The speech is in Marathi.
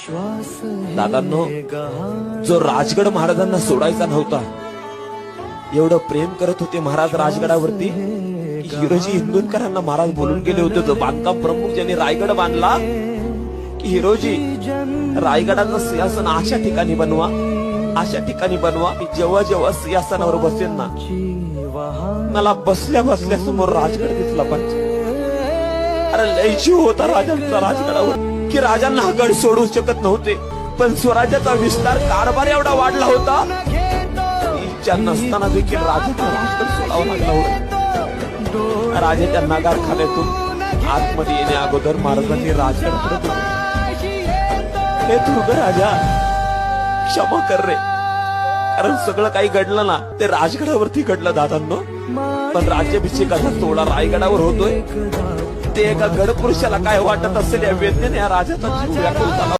दादांनो, जो राजगड महाराजांना सोडायचा नव्हता, एवढं प्रेम करत होते महाराज राजगडावरती, हिरोजी इंदुरकरांना महाराज बोलून गेले होते, जो बांधकाम प्रमुख ज्यांनी रायगड बांधला, की हिरोजी रायगडाचं सिंहासन अशा ठिकाणी बनवा, अशा ठिकाणी बनवा की जेव्हा जेव्हा सिंहासनावर बसेल ना, मला बसल्या बसल्या समोर राजगड दिसला पाहिजे. अरे लय जीव होता राजांचा राजगडावर, की राजांना हा गड सोडू शकत नव्हते, पण स्वराज्याचा विस्तार कारभार एवढा वाढला होता, इच्छा नसताना देखील राजाचा राजगड सोडावा लागला होता. राजाच्या नगारखान्यातून आतमध्ये येण्या अगोदर महाराजांनी राजगड करत होते, हे दुर्ग राजा क्षमा कर रे, कारण सगळं काही घडलं ना ते राजगडावरती घडलं दादांनो. पण राज्याभिषेकाचा सोहळा रायगडावर होतोय, ते एका गडपुरुषाला काय वाटत असेल या वेदनेने या राजाचा जीव व्याकुळ झाला.